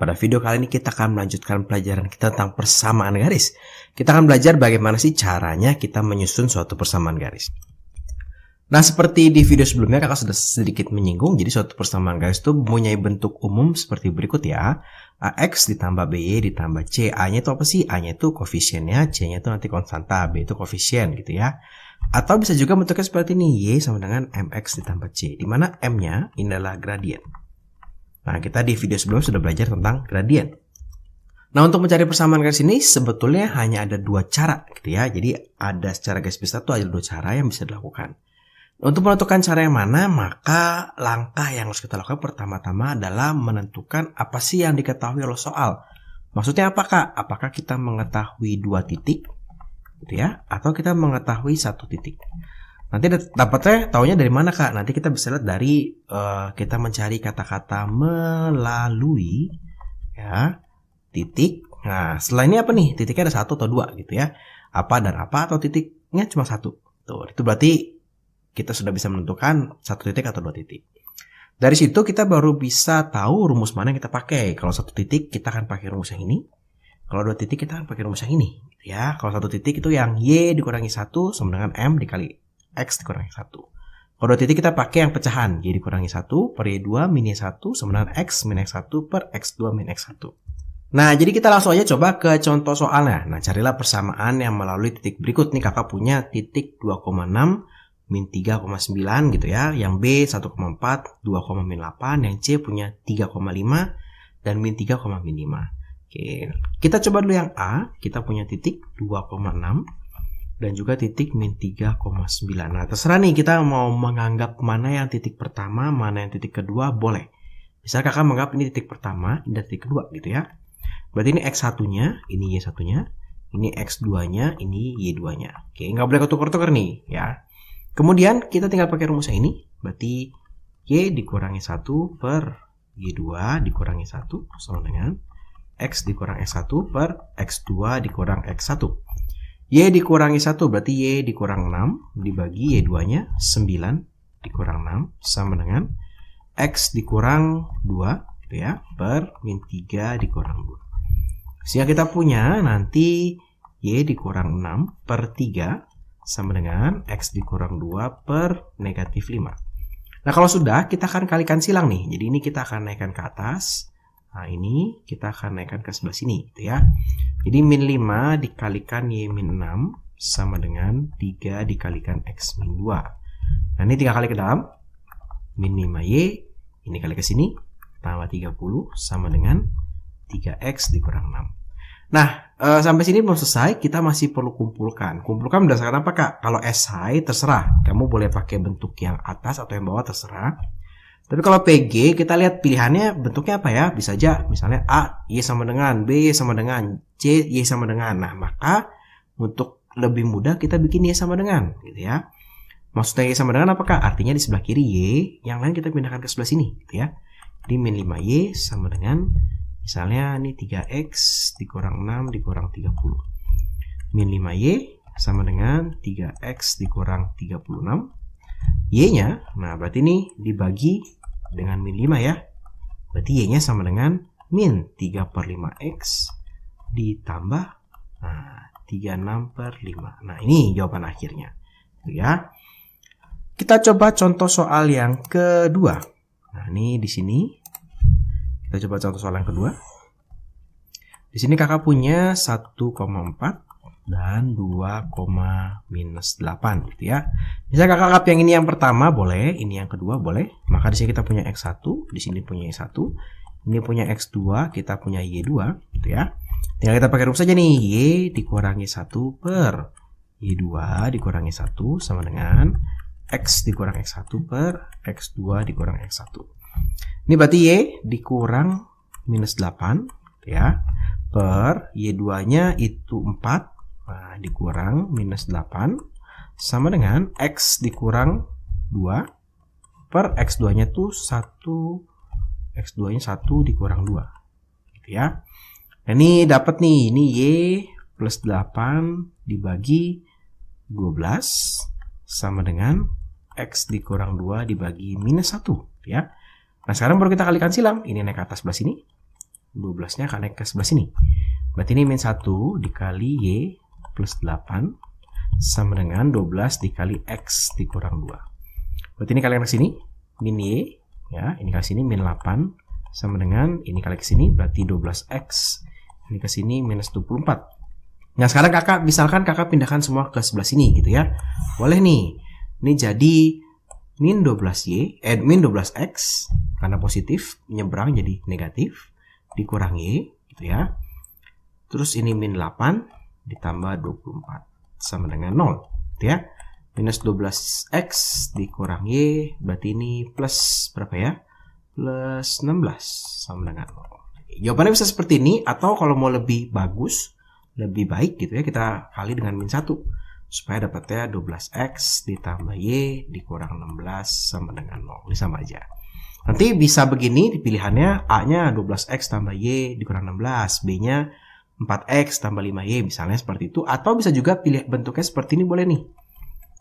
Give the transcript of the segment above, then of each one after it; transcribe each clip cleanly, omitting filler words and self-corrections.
Pada video kali ini kita akan melanjutkan pelajaran kita tentang persamaan garis. Kita akan belajar bagaimana sih caranya kita menyusun suatu persamaan garis. Nah, seperti di video sebelumnya kakak sudah sedikit menyinggung, jadi suatu persamaan garis itu mempunyai bentuk umum seperti berikut ya. AX ditambah BY ditambah C. A-nya itu apa sih? A-nya itu koefisiennya, C-nya itu nanti konstanta, B itu koefisien gitu ya. Atau bisa juga bentuknya seperti ini, Y sama dengan MX ditambah C, di mana M-nya ini adalah gradien. Nah, kita di video sebelumnya sudah belajar tentang gradien. Nah, untuk mencari persamaan garis ini sebetulnya hanya ada dua cara gitu ya. Jadi ada secara garis besar itu ada dua cara yang bisa dilakukan. Untuk menentukan cara yang mana, maka langkah yang harus kita lakukan pertama-tama adalah menentukan apa sih yang diketahui oleh soal. Maksudnya apakah? Apakah kita mengetahui dua titik gitu ya, atau kita mengetahui satu titik? Nanti dapatnya taunya dari mana kak? Nanti kita bisa lihat dari kita mencari kata-kata melalui ya titik. Nah, setelah ini apa nih? Titiknya ada satu atau dua gitu ya. Apa dan apa atau titiknya cuma satu. Tuh, itu berarti kita sudah bisa menentukan satu titik atau dua titik. Dari situ kita baru bisa tahu rumus mana yang kita pakai. Kalau satu titik kita akan pakai rumus yang ini. Kalau dua titik kita akan pakai rumus yang ini. Ya, kalau satu titik itu yang Y dikurangi 1 sama dengan M dikali X dikurangi 1. Kalau dua titik kita pakai yang pecahan. Y dikurangi 1 per Y2 min Y1 sama dengan X min X1 per X2 min X1. Nah, jadi kita langsung aja coba ke contoh soalnya. Nah, carilah persamaan yang melalui titik berikut. Nih kakak punya titik 2,6 min 3,9 gitu ya. Yang B 1,4, 2,8. Yang C punya 3,5 dan min 3,5. Oke, kita coba dulu yang A. Kita punya titik 2,6. Dan juga titik min 3,9. Nah, terserah nih kita mau menganggap mana yang titik pertama, mana yang titik kedua, boleh. Bisa kakak menganggap ini titik pertama, ini titik kedua gitu ya. Berarti ini X1-nya, ini Y1-nya, ini X2-nya, ini Y2-nya. Oke, nggak boleh ketukar-tukar nih ya. Kemudian kita tinggal pakai rumus yang ini. Berarti Y dikurangi 1 per Y2 dikurangi 1 sama dengan X dikurang X1 per X2 dikurang X1. Y dikurangi 1 berarti Y dikurang 6 dibagi Y2-nya 9 dikurang 6 sama dengan X dikurang 2 gitu ya, per min 3 dikurang 2. Sehingga kita punya nanti Y dikurang 6 per 3 sama dengan X dikurang 2 per negatif 5. Nah, kalau sudah kita akan kalikan silang nih. Jadi ini kita akan naikkan ke atas. Nah, ini kita akan naikkan ke sebelah sini gitu ya. Jadi min 5 dikalikan Y min 6 sama dengan 3 dikalikan X min 2. Nah, ini 3 kali ke dalam. Min 5Y, ini kali ke sini, tambah 30 sama dengan 3X dikurang 6. Nah, sampai sini belum selesai, kita masih perlu kumpulkan. Kumpulkan berdasarkan apa kak? Kalau SI terserah, kamu boleh pakai bentuk yang atas atau yang bawah terserah. Tapi kalau PG, kita lihat pilihannya bentuknya apa ya? Bisa aja, misalnya A, Y sama dengan, B, Y sama dengan, C, Y sama dengan. Nah, maka untuk lebih mudah kita bikin Y sama dengan, gitu ya. Maksudnya Y sama dengan apakah? Artinya di sebelah kiri Y, yang lain kita pindahkan ke sebelah sini, gitu ya. Jadi min 5Y sama dengan, misalnya ini 3X dikurang 6 dikurang 30. Min 5Y sama dengan 3X dikurang 36. Y-nya, nah berarti ini dibagi dengan min 5 ya. Berarti Y-nya sama dengan min 3 per 5X ditambah 36 per 5. Nah, ini jawaban akhirnya. Ya. Kita coba contoh soal yang kedua. Nah, ini di sini. Kita coba contoh soal yang kedua. Di sini kakak punya 1,4 dan 2,-8 gitu ya. Bisa kakak anggap yang ini yang pertama boleh, ini yang kedua boleh. Maka di sini kita punya X1, di sini punya Y1, ini punya X2, kita punya Y2 gitu ya. Tinggal kita pakai rumus aja nih, Y dikurangi 1 per Y2 dikurangi 1 sama dengan X dikurang X1 per X2 dikurang X1. Ini berarti Y dikurang minus 8 gitu ya, per Y2-nya itu 4. Nah, dikurang minus 8 sama dengan X dikurang 2 per X2-nya tuh 1, X2-nya 1 dikurang 2 gitu ya. Nah, ini dapat nih, ini Y plus 8 dibagi 12 sama dengan X dikurang 2 dibagi minus 1 ya. Nah, sekarang baru kita kalikan silang. Ini naik ke atas sebelah sini. 12-nya akan naik ke sebelah sini. Berarti ini min 1 dikali Y plus 8 sama dengan 12 dikali X dikurang 2. Berarti ini kalian ke sini, min Y, ya, ini kali sini min 8 sama dengan ini kali ke sini berarti 12X. Ini ke sini minus 24. Nah, sekarang misalkan kakak pindahkan semua ke sebelah sini gitu ya. Boleh nih. Ini jadi min 12Y, min 12X karena positif, nyebrang jadi negatif, dikurang Y gitu ya. Terus ini min 8 ditambah 24 sama dengan 0 gitu ya. Minus 12X dikurang Y berarti ini plus berapa ya? Plus 16 sama dengan 0. Jawabannya bisa seperti ini, atau kalau mau lebih bagus, lebih baik gitu ya, kita kali dengan min 1 supaya dapatnya 12X ditambah Y dikurang 16 sama dengan 0. Ini sama aja. Nanti bisa begini pilihannya, A-nya 12X tambah Y dikurang 16, B-nya 4X tambah 5Y, misalnya seperti itu. Atau bisa juga pilih bentuknya seperti ini, boleh nih.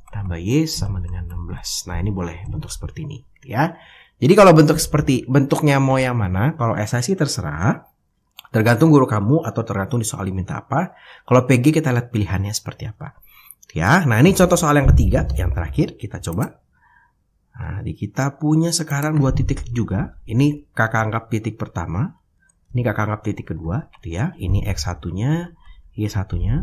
Tambah Y sama dengan 16. Nah, ini boleh bentuk seperti ini ya. Jadi kalau bentuknya mau yang mana, kalau esai sih terserah. Tergantung guru kamu atau tergantung di soal diminta apa. Kalau PG kita lihat pilihannya seperti apa. Ya, nah ini contoh soal yang ketiga, yang terakhir kita coba. Nah, kita punya sekarang 2 titik juga. Ini kakak anggap titik pertama. Ini kakak anggap titik kedua gitu ya. Ini X1-nya, Y1-nya,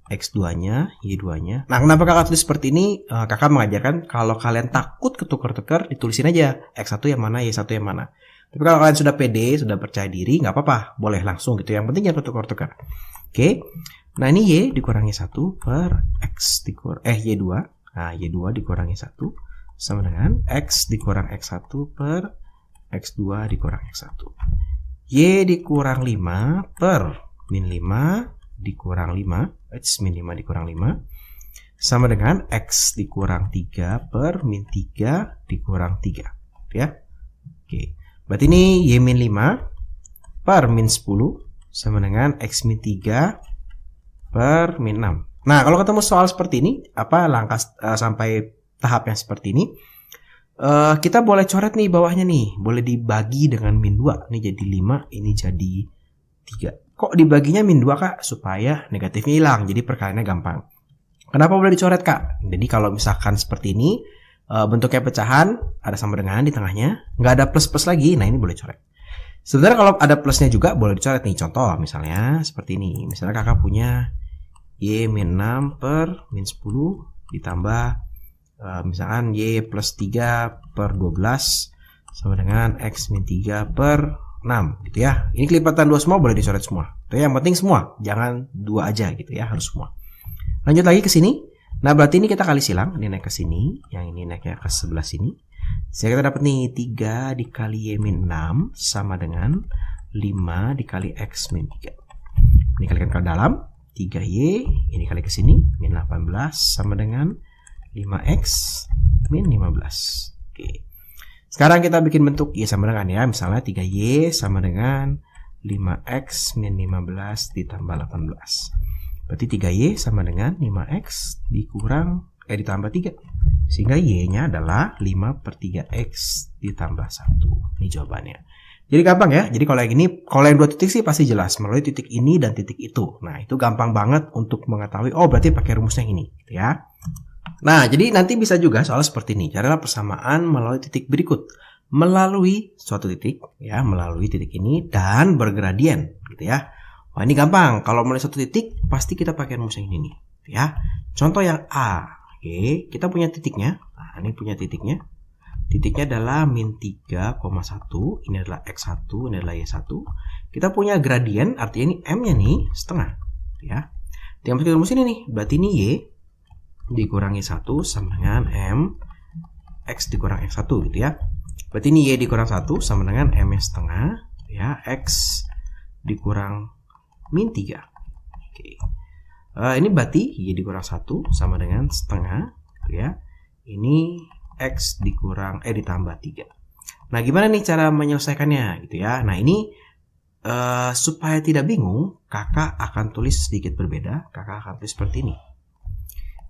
X2-nya, Y2-nya. Nah, kenapa kakak tulis seperti ini? Kakak mengajarkan kalau kalian takut ketukar-tukar, ditulisin aja X1 yang mana, Y1 yang mana. Tapi kalau kalian sudah pede, sudah percaya diri, nggak apa-apa. Boleh langsung gitu. Yang penting jangan ketukar-tukar. Oke. Nah, ini Y dikurangi 1 per X Y2. Nah, Y2 dikurangi 1 sama dengan X dikurang X1 per X2 dikurang X1. Y dikurang 5 per min 5 dikurang 5. Min 5 dikurang 5. Sama dengan X dikurang 3 per min 3 dikurang 3. Ya. Oke. Berarti ini Y min 5 per min 10 sama dengan X min 3 per min 6. Nah, kalau ketemu soal seperti ini, langkah sampai tahap yang seperti ini, kita boleh coret nih bawahnya nih. Boleh dibagi dengan min 2. Ini jadi 5, ini jadi 3. Kok dibaginya min 2, Kak? Supaya negatifnya hilang. Jadi perkaliannya gampang. Kenapa boleh dicoret, Kak? Jadi kalau misalkan seperti ini, bentuknya pecahan, ada sama dengan di tengahnya, nggak ada plus-plus lagi, nah ini boleh coret. Sebenarnya kalau ada plusnya juga boleh dicoret nih. Contoh misalnya seperti ini. Misalnya kakak punya Y min 6 per min 10 ditambah misalkan Y plus 3 per 12 sama dengan X min 3 per 6 gitu ya. Ini kelipatan 2 semua boleh dicoret semua. Tapi yang penting semua, jangan 2 aja gitu ya, harus semua. Lanjut lagi ke sini. Nah, berarti ini kita kali silang, ini naik ke sini, yang ini naiknya ke sebelah sini. Sehingga kita dapat nih 3 dikali Y min 6 sama dengan 5 dikali X min 3. Ini kalikan ke dalam, 3Y, ini kali ke sini, min 18 sama dengan 5X min 15. Oke. Sekarang kita bikin bentuk Y sama dengan ya. Misalnya 3Y sama dengan 5X min 15 ditambah 18. Berarti 3Y sama dengan 5X ditambah 3. Sehingga Y-nya adalah 5 per 3X ditambah 1. Ini jawabannya. Jadi gampang ya. Jadi kalau yang ini, kalau yang 2 titik sih pasti jelas. Melalui titik ini dan titik itu. Nah, itu gampang banget untuk mengetahui, oh berarti pakai rumusnya ini. Gitu ya. Nah, jadi nanti bisa juga soal seperti ini. Carilah persamaan melalui titik berikut. Melalui suatu titik, ya, melalui titik ini dan bergradien, gitu ya. Wah, ini gampang. Kalau melalui suatu titik, pasti kita pakai rumus yang ini nih, gitu ya. Contoh yang A. Oke, kita punya titiknya. Nah, ini punya titiknya. Titiknya adalah min 3,1. Ini adalah X1, ini adalah Y1. Kita punya gradien, artinya ini M-nya nih setengah, gitu ya. Tinggal masukin rumus ini nih. Berarti ini Y dikurangi 1 sama dengan M X dikurang X1 gitu ya. Berarti ini Y dikurang 1 sama dengan M nya setengah ya, X dikurang min 3. Oke. Ini berarti Y dikurang 1 sama dengan setengah gitu ya. Ini X ditambah 3. Nah, gimana nih cara menyelesaikannya gitu ya. Nah, ini supaya tidak bingung, kakak akan tulis sedikit berbeda. Kakak akan tulis seperti ini.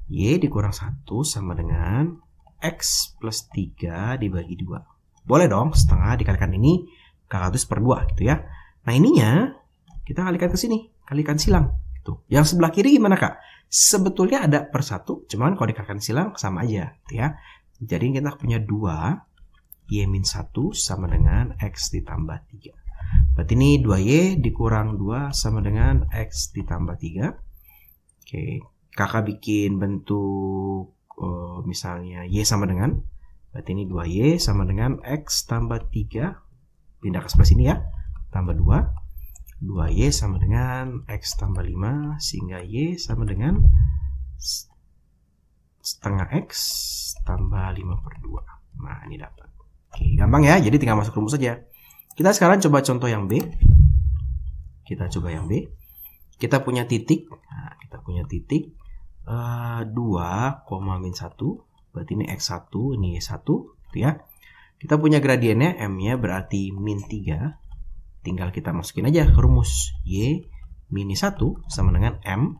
Y dikurang 1 sama dengan X plus 3 dibagi 2. Boleh dong, setengah dikalikan ini kakak tulis per 2 gitu ya. Nah ininya kita kalikan ke sini, kalikan silang. Tuh. Yang sebelah kiri gimana Kak? Sebetulnya ada per 1, cuman kalau dikalikan silang sama aja, gitu ya. Jadi kita punya 2 Y-1 sama dengan X ditambah 3. Berarti ini 2Y dikurang 2 sama dengan X ditambah 3. Oke, Kakak bikin bentuk misalnya Y sama dengan, berarti ini 2Y sama dengan X tambah 3. Pindah ke sebelah sini ya, tambah 2. 2Y sama dengan X tambah 5, sehingga Y sama dengan setengah X tambah 5/2. Nah, ini dapat. Oke, gampang ya, jadi tinggal masuk rumus saja. Kita sekarang coba contoh yang B. Kita coba yang B. Kita punya titik. Nah, kita punya titik 2, min 1. Berarti ini X1, ini Y1, gitu ya. Kita punya gradiennya, M-nya berarti min 3. Tinggal kita masukin aja ke rumus. Y min 1 sama dengan M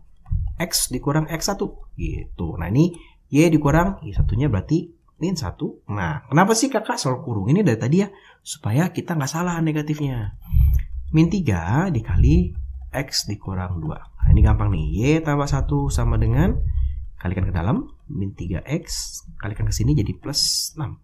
X dikurang X1. Gitu. Nah ini Y dikurang Y1-nya berarti min 1. Nah kenapa sih kakak selalu kurung ini dari tadi ya? Supaya kita nggak salah negatifnya. Min 3 dikali X dikurang 2. Nah ini gampang nih. Y tambah 1 sama dengan, kalikan ke dalam, min 3X, kalikan ke sini jadi plus 6.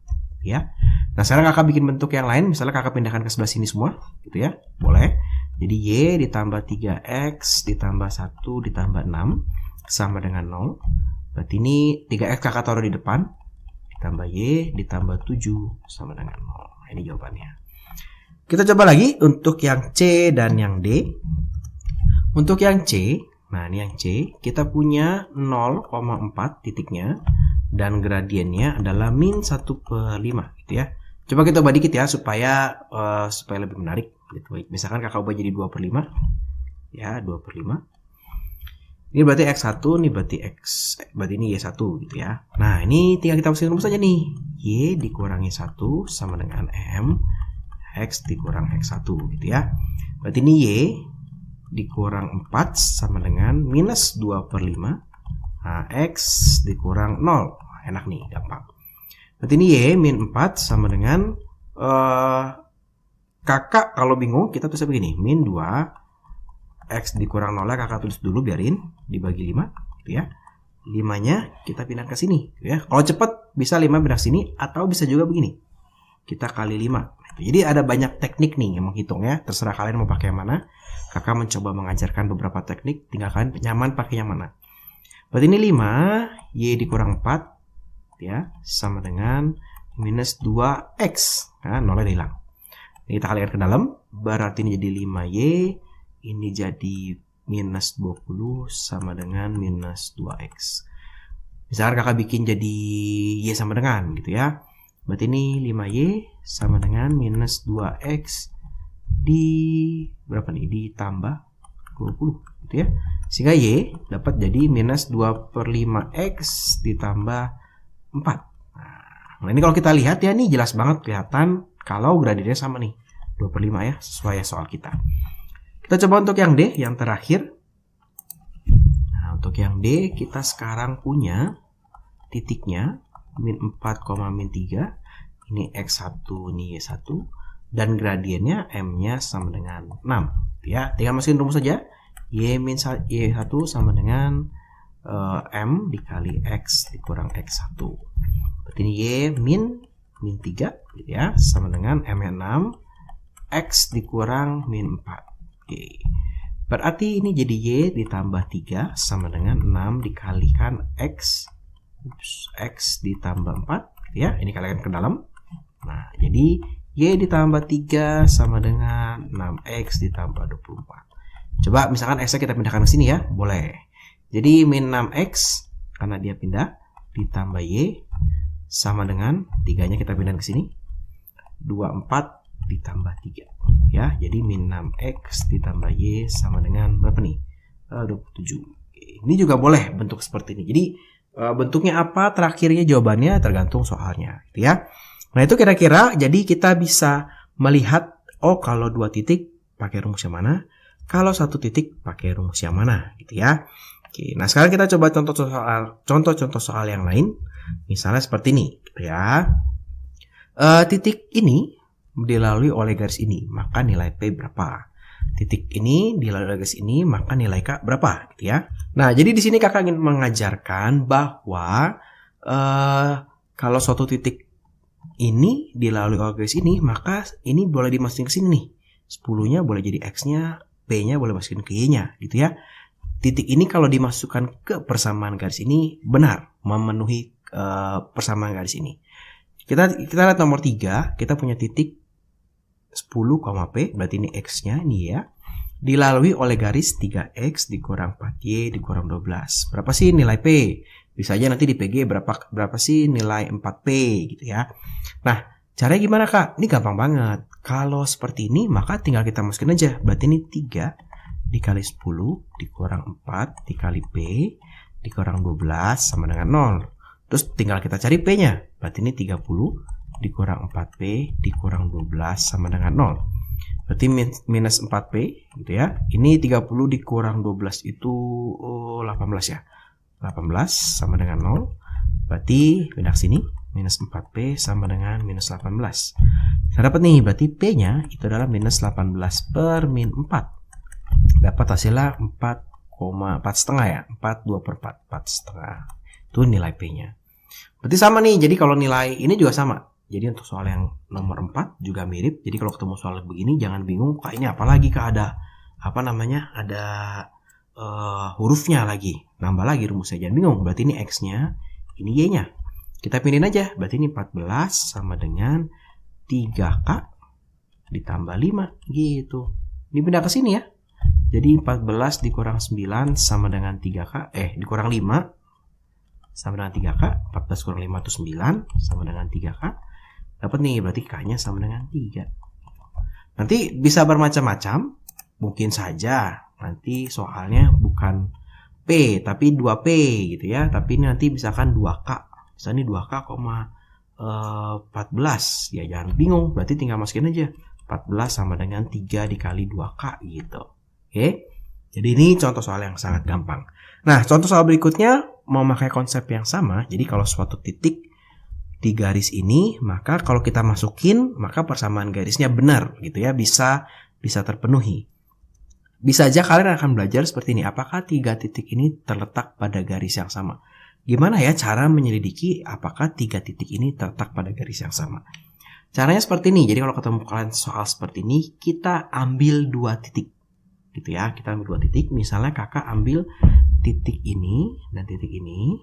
Ya. Nah sekarang kakak bikin bentuk yang lain, misalnya kakak pindahkan ke sebelah sini semua, gitu ya, boleh. Jadi Y ditambah 3X ditambah 1 ditambah 6 sama dengan 0. Berarti ini 3X kakak taruh di depan, ditambah Y ditambah 7 sama dengan 0. Nah, ini jawabannya. Kita coba lagi untuk yang C dan yang D. Untuk yang C, nah ini yang C, kita punya 0,4 titiknya. Dan gradiennya adalah min 1/5 gitu ya. Coba kita ubah dikit ya supaya lebih menarik gitu. Misalkan kakak ubah jadi 2/5 ya, 2/5. Ini berarti X1, ini berarti berarti ini Y1 gitu ya. Nah, ini tinggal kita masukin rumus aja nih. Y dikurangi 1 sama dengan M X dikurang X1 gitu ya. Berarti ini Y dikurang 4 sama dengan minus 2/5. Nah, X dikurang 0. Enak nih, gampang. Berarti ini Y min 4 sama dengan kakak kalau bingung kita tulis begini, min 2 X dikurang 0 kakak tulis dulu, biarin dibagi 5 gitu ya. 5-nya kita pindah ke sini gitu ya. Kalau cepat bisa 5 pindah ke sini, atau bisa juga begini. Kita kali 5. Jadi ada banyak teknik nih yang menghitung ya. Terserah kalian mau pakai yang mana. Kakak mencoba mengajarkan beberapa teknik, tinggal kalian nyaman pakai yang mana. Berarti ini 5 Y dikurang 4 ya, sama dengan minus 2X. Nah, 0-nya hilang. Ini kita kalikan ke dalam, berarti ini jadi 5Y, ini jadi minus 20 sama dengan minus 2X. Misalkan kakak bikin jadi Y sama dengan gitu ya. Berarti ini 5Y sama dengan minus 2X di berapa nih? Ditambah 20 gitu ya. Sehingga Y dapat jadi minus 2/5X ditambah 4. Nah ini kalau kita lihat ya, nih jelas banget kelihatan kalau gradiennya sama nih, 2/5 ya, sesuai soal kita. Kita coba untuk yang D, yang terakhir. Nah untuk yang D kita sekarang punya titiknya min 4, min 3. Ini X1, ini Y1. Dan gradiennya M-nya sama dengan 6 ya. Tinggal masukin rumus saja. Y min Y1 sama dengan M dikali X dikurang X1. Berarti ini Y min 3 gitu ya, sama dengan M-nya 6 X dikurang min 4. Oke. Berarti ini jadi Y ditambah 3 sama dengan 6 dikalikan X. X ditambah 4 gitu ya. Ini kalikan ke dalam. Nah, jadi Y ditambah 3 sama dengan 6X ditambah 24. Coba misalkan X-nya kita pindahkan ke sini ya, boleh. Jadi min 6X karena dia pindah, ditambah Y sama dengan 3-nya kita pindah ke sini, 24 ditambah 3 ya. Jadi min 6X ditambah Y sama dengan berapa nih? 27. Ini juga boleh bentuk seperti ini. Jadi bentuknya apa terakhirnya jawabannya tergantung soalnya gitu ya. Nah itu kira-kira jadi kita bisa melihat, oh kalau 2 titik pakai rumus yang mana, kalau 1 titik pakai rumus yang mana gitu ya. Oke, nah sekarang kita coba contoh-contoh soal yang lain. Misalnya seperti ini gitu ya. Titik ini dilalui oleh garis ini, maka nilai P berapa? titik ini dilalui garis ini, maka nilai K berapa gitu ya. Nah, jadi di sini kakak ingin mengajarkan bahwa kalau suatu titik ini dilalui oleh garis ini, maka ini boleh dimasukin ke sini nih. 10-nya boleh jadi X-nya, P-nya boleh masukin ke Y-nya gitu ya. Titik ini kalau dimasukkan ke persamaan garis ini benar memenuhi persamaan garis ini. Kita lihat nomor 3, kita punya titik 10, P, berarti ini X-nya ini ya. Dilalui oleh garis 3X dikurang 4Y dikurang 12. Berapa sih nilai P? Bisa aja nanti di PG berapa sih nilai 4P gitu ya. Nah, caranya gimana Kak? Ini gampang banget. Kalau seperti ini maka tinggal kita masukin aja. Berarti ini 3 dikali 10 dikurang 4 dikali P dikurang 12 sama dengan 0. Terus tinggal kita cari P-nya. Berarti ini 30 dikurang 4P dikurang 12 sama dengan 0. Berarti minus 4P gitu ya. Ini 30 dikurang 12 itu 18 ya. 18 sama dengan 0. Berarti pindah ke sini. Minus 4P sama dengan minus 18. Saya dapat nih, berarti P-nya itu adalah minus 18 per min 4. Dapat hasilnya 4,4,5 ya. 4, 2 per 4, 4,5. Itu nilai P-nya. Berarti sama nih, jadi kalau nilai ini juga sama. Jadi untuk soal yang nomor 4 juga mirip. Jadi kalau ketemu soal begini jangan bingung, Kak ini apalagi Kak ada ada hurufnya lagi. Nambah lagi rumusnya, jangan bingung. Berarti ini X-nya, ini Y-nya. Kita pindahin aja. Berarti ini 14 sama dengan 3K ditambah 5 gitu. Ini pindah ke sini ya. Jadi 14 dikurang 9 sama dengan 3K. Dikurang 5 sama dengan 3K. 14 kurang 5 itu 9 sama dengan 3K. Dapat nih, berarti K-nya sama dengan 3. Nanti bisa bermacam-macam. Mungkin saja nanti soalnya bukan P, tapi 2P gitu ya. Tapi ini nanti misalkan 2K. Misalnya ini 2K, 14. Ya jangan bingung, berarti tinggal masukin aja. 14 sama dengan 3 dikali 2K gitu. Oke. Jadi ini contoh soal yang sangat gampang. Nah, contoh soal berikutnya memakai konsep yang sama. Jadi kalau suatu titik di garis ini, maka kalau kita masukin, maka persamaan garisnya benar gitu ya, bisa terpenuhi. Bisa aja kalian akan belajar seperti ini. Apakah 3 titik ini terletak pada garis yang sama? Gimana ya cara menyelidiki apakah 3 titik ini terletak pada garis yang sama? Caranya seperti ini. Jadi kalau ketemu kalian soal seperti ini, kita ambil 2 titik. Gitu ya, kita ambil 2 titik. Misalnya kakak ambil titik ini dan titik ini.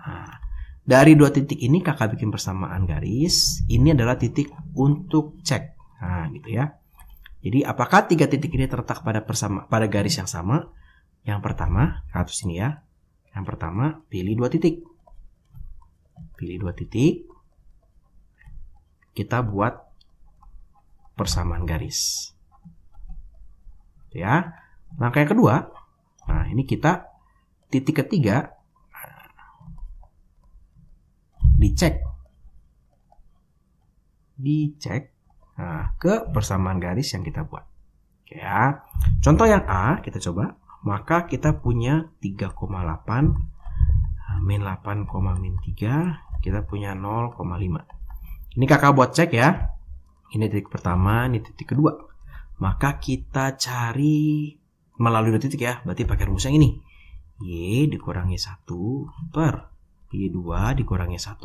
Nah, dari 2 titik ini kakak bikin persamaan garis. Ini adalah titik untuk cek. Nah, gitu ya. Jadi apakah 3 titik ini terletak pada garis yang sama? Yang pertama, katus ini ya. Yang pertama, pilih 2 titik. Pilih 2 titik. Kita buat persamaan garis. Ya. Langkah yang kedua, nah ini kita titik ketiga dicek nah, ke persamaan garis yang kita buat. Oke ya. Contoh yang A kita coba, maka kita punya 3,8 min 8, min 3, kita punya 0,5. Ini kakak buat cek ya. Ini titik pertama, ini titik kedua. Maka kita cari melalui 2 titik ya. Berarti pakai rumus yang ini. Y dikurangi 1 per Y2 dikurangi 1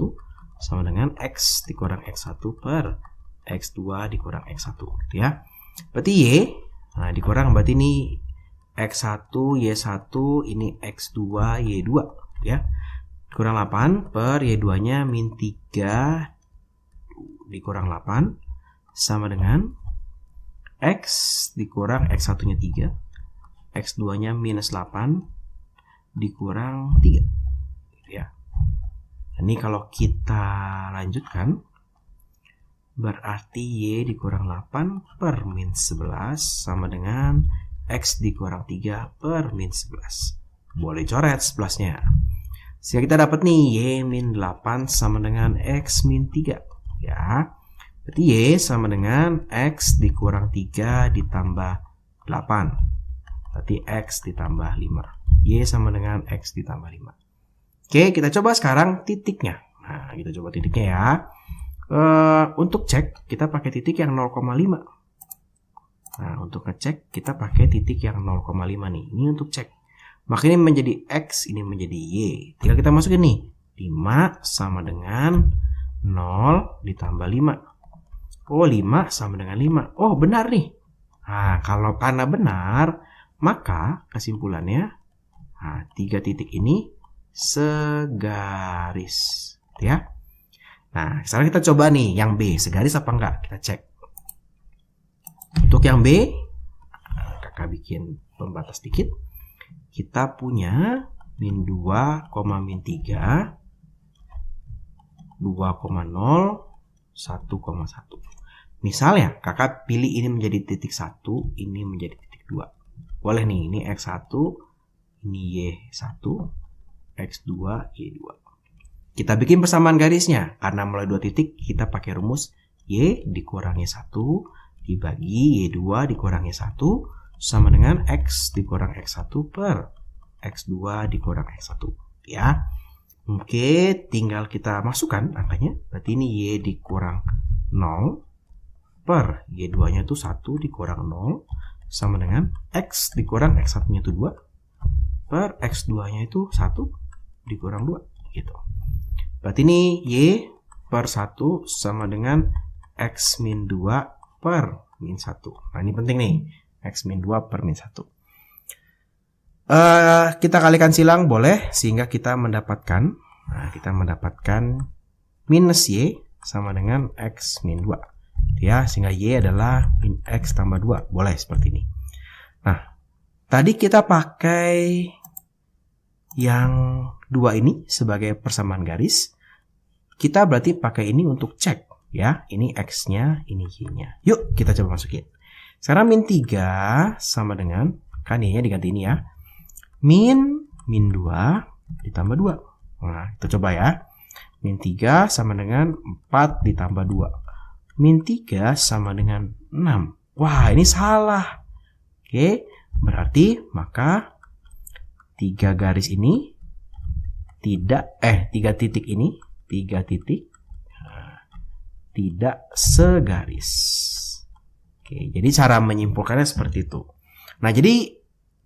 sama dengan X dikurang X1 per X2 dikurang X1 gitu ya. Berarti Y dikurang, berarti ini X1 Y1 ini X2 Y2 ya. Kurang 8 per Y2 nya min 3 dikurang 8 sama dengan X dikurang X1 nya 3, X2 nya minus 8 dikurang 3 gitu ya. Ini kalau kita lanjutkan berarti Y dikurang 8 per min 11 sama dengan X dikurang 3 per min 11. Boleh coret 11 nya. Sehingga kita dapat nih Y min 8 sama dengan X min 3 ya. Berarti Y sama dengan X dikurang 3 ditambah 8. Berarti X ditambah 5. Y sama dengan X ditambah 5. Oke, kita coba sekarang titiknya. Nah, kita coba titiknya ya. Untuk cek, kita pakai titik yang 0,5. Nah, untuk ngecek kita pakai titik yang 0,5 nih. Ini untuk cek. Maka ini menjadi X, ini menjadi Y. Tinggal kita masukin nih. 5 sama dengan 0 ditambah 5. Oh, 5 sama dengan 5. Oh, benar nih. Nah, kalau karena benar, maka kesimpulannya, nah, 3 titik ini segaris. Ya. Nah, sekarang kita coba nih yang B. Segaris apa enggak? Kita cek. Untuk yang B, kakak bikin pembatas dikit. Kita punya min 2, min 3, 2,0, 1,1. Misalnya, kakak pilih ini menjadi titik 1, ini menjadi titik 2. Boleh nih, ini X1, ini Y1, X2, Y2. Kita bikin persamaan garisnya. Karena mulai 2 titik, kita pakai rumus Y dikurangi 1 dibagi Y2 dikurangi 1 sama dengan X dikurang X1 per X2 dikurang X1. Ya. Oke, tinggal kita masukkan angkanya. Berarti ini Y dikurang 0 per Y2-nya itu 1 dikurang 0 sama dengan X dikurang X1-nya itu 2 per X2-nya itu 1 dikurang 2. Gitu. Berarti ini Y per 1 sama dengan X min 2 per min 1. Nah, ini penting nih. X min 2 per min 1. Kita kalikan silang boleh sehingga kita mendapatkan minus Y sama dengan X min 2. Ya, sehingga Y adalah min X tambah 2. Boleh seperti ini. Nah, tadi kita pakai yang 2 ini sebagai persamaan garis. Kita berarti pakai ini untuk cek. Ya, ini X-nya, ini Y-nya. Yuk, kita coba masukin. Sekarang min 3 sama dengan, kan Y-nya diganti ini ya. Min 2 ditambah 2. Nah, kita coba ya. Min 3 sama dengan 4 ditambah 2. Min 3 sama dengan 6. Wah, ini salah. Oke, berarti maka 3 garis ini tidak, 3 titik ini, 3 titik tidak segaris. Oke, jadi cara menyimpulkannya seperti itu. Nah, jadi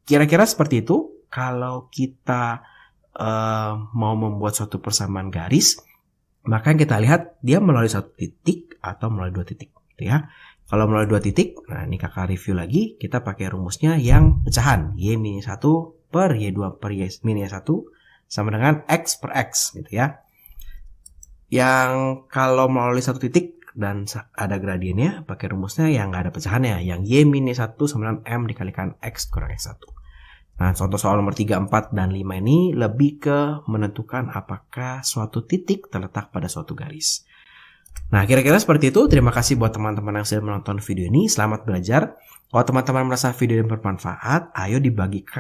kira-kira seperti itu. Kalau kita mau membuat suatu persamaan garis, maka kita lihat dia melalui 1 titik atau melalui 2 titik. Gitu ya. Kalau melalui 2 titik, nah ini kakak review lagi, kita pakai rumusnya yang pecahan. Y min 1 per Y2 per Y min 1 sama dengan X per X. Gitu ya. Yang kalau melalui 1 titik dan ada gradiennya, pakai rumusnya yang nggak ada pecahannya. Yang Y min 1 sama dengan M dikalikan X kurang X1. Nah, contoh soal nomor 3, 4, dan 5 ini lebih ke menentukan apakah suatu titik terletak pada suatu garis. Nah, kira-kira seperti itu. Terima kasih buat teman-teman yang sudah menonton video ini. Selamat belajar. Kalau teman-teman merasa video ini bermanfaat, ayo dibagikan